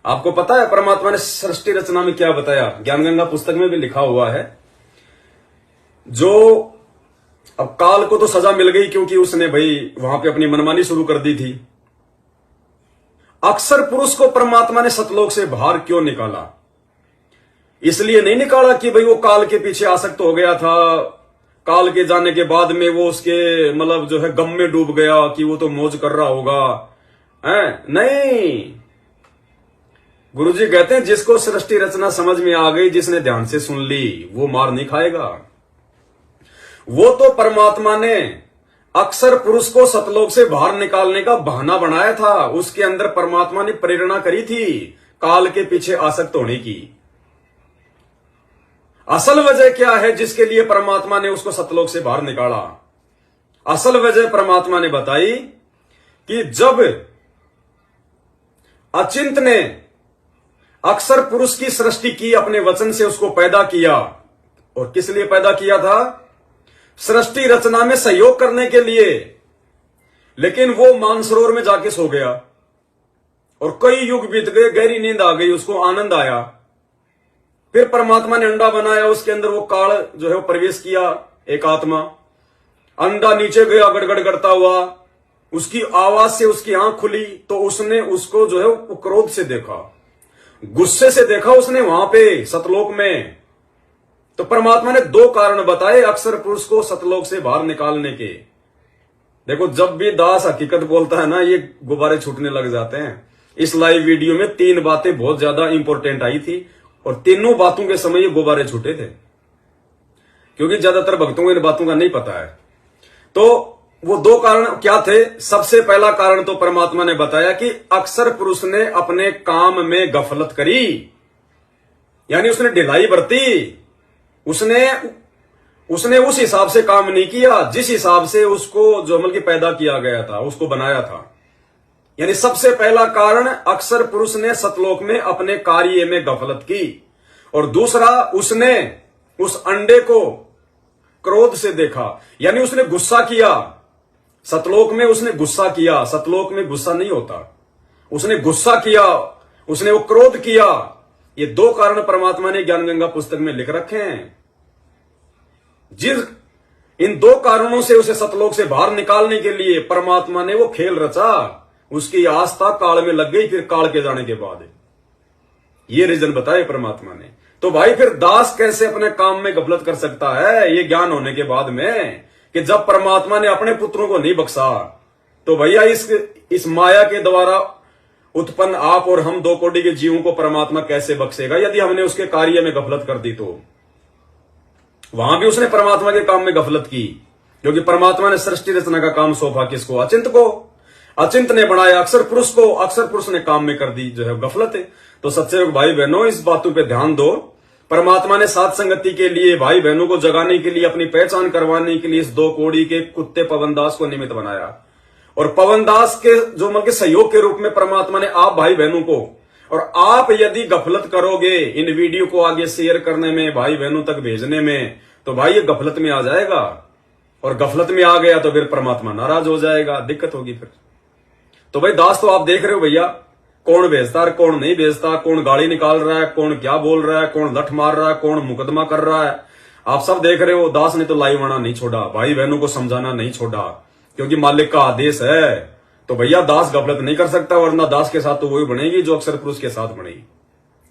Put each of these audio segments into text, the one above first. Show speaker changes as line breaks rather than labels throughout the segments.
आपको पता है परमात्मा ने सृष्टि रचना में क्या बताया? ज्ञान गंगा पुस्तक में भी लिखा हुआ है। जो अब काल को तो सजा मिल गई क्योंकि उसने भाई वहां पे अपनी मनमानी शुरू कर दी थी। अक्सर पुरुष को परमात्मा ने सतलोक से बाहर क्यों निकाला? इसलिए नहीं निकाला कि भाई वो काल के पीछे आसक्त हो गया था, काल के जाने के बाद में वो उसके मतलब जो है गम में डूब गया कि वो तो मौज कर रहा होगा, है? नहीं, गुरुजी कहते हैं जिसको सृष्टि रचना समझ में आ गई, जिसने ध्यान से सुन ली, वो मार नहीं खाएगा। वो तो परमात्मा ने अक्सर पुरुष को सतलोक से बाहर निकालने का बहाना बनाया था। उसके अंदर परमात्मा ने प्रेरणा करी थी काल के पीछे आसक्त होने की। असल वजह क्या है जिसके लिए परमात्मा ने उसको सतलोक से बाहर निकाला? असल वजह परमात्मा ने बताई कि जब अचिंत ने अक्सर पुरुष की सृष्टि की, अपने वचन से उसको पैदा किया, और किस लिए पैदा किया था? सृष्टि रचना में सहयोग करने के लिए। लेकिन वो मानसरोवर में जाके सो गया और कई युग बीत गए, गहरी नींद आ गई, उसको आनंद आया। फिर परमात्मा ने अंडा बनाया, उसके अंदर वो काल जो है वो प्रवेश किया, एक आत्मा। अंडा नीचे गया गड़गड़ करता हुआ, उसकी आवाज से उसकी आंख खुली तो उसने उसको जो है वो क्रोध से देखा, गुस्से से देखा उसने वहां पे सतलोक में। तो परमात्मा ने दो कारण बताए अक्सर पुरुष को सतलोक से बाहर निकालने के। देखो, जब भी दास हकीकत बोलता है ना, ये गुब्बारे छूटने लग जाते हैं। इस लाइव वीडियो में 3 बातें बहुत ज्यादा इंपॉर्टेंट आई थी और तीनों बातों के समय ये गुब्बारे छूटे थे, क्योंकि ज्यादातर भक्तों को इन बातों का नहीं पता है। तो वो 2 कारण क्या थे? सबसे पहला कारण तो परमात्मा ने बताया कि अक्सर पुरुष ने अपने काम में गफलत करी, यानी उसने ढिलाई बरती। उसने उस हिसाब से काम नहीं किया जिस हिसाब से उसको जो अमल की पैदा किया गया था, उसको बनाया था। यानी सबसे पहला कारण, अक्सर पुरुष ने सतलोक में अपने कार्य में गफलत की। और दूसरा, उसने उस अंडे को क्रोध से देखा, यानी उसने गुस्सा किया। सतलोक में उसने गुस्सा किया। सतलोक में गुस्सा नहीं होता, उसने गुस्सा किया, उसने वो क्रोध किया। ये 2 कारण परमात्मा ने ज्ञान गंगा पुस्तक में लिख रखे हैं। इन 2 कारणों से उसे सतलोक से बाहर निकालने के लिए परमात्मा ने वो खेल रचा। उसकी आस्था काल में लग गई, फिर काल के जाने के बाद ये रीजन बताए परमात्मा ने। तो भाई फिर दास कैसे अपने काम में गफलत कर सकता है? ये ज्ञान होने के बाद में कि जब परमात्मा ने अपने पुत्रों को नहीं बख्शा, तो भैया इस माया के द्वारा उत्पन्न आप और हम 2 कोटि के जीवों को परमात्मा कैसे बख्शेगा? यदि हमने उसके कार्य में गफलत कर दी तो वहां भी उसने परमात्मा के काम में गफलत की, क्योंकि परमात्मा ने सृष्टि रचना का काम सौंपा किसको? अचिंत को। अचिंत ने बनाया अक्सर पुरुष को, अक्सर पुरुष ने काम में कर दी जो है गफलत है। तो सच्चे भाई बहनों, इस बातों पे ध्यान दो। परमात्मा ने साथ संगति के लिए, भाई बहनों को जगाने के लिए, अपनी पहचान करवाने के लिए इस 2 कोड़ी के कुत्ते पवनदास को निमित्त बनाया। और पवनदास के जो मतलब के सहयोग के रूप में परमात्मा ने आप भाई बहनों को, और आप यदि गफलत करोगे इन वीडियो को आगे शेयर करने में, भाई बहनों तक भेजने में, तो भाई ये गफलत में आ जाएगा। और गफलत में आ गया तो फिर परमात्मा नाराज हो जाएगा, दिक्कत होगी फिर। तो भाई दास तो आप देख रहे हो भैया, कौन भेजता है कौन नहीं भेजता, कौन गाली निकाल रहा है, कौन क्या बोल रहा है, कौन लठ मार रहा है, कौन मुकदमा कर रहा है, आप सब देख रहे हो। दास ने तो लाइव आना नहीं छोड़ा, भाई बहनों को समझाना नहीं छोड़ा, क्योंकि मालिक का आदेश है। तो भैया दास गफलत नहीं कर सकता, वरना दास के साथ तो वही बनेगी जो अक्सर पुरुष के साथ बनेगी।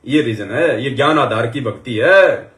ये रीजन है, ये ज्ञान आधार की भक्ति है।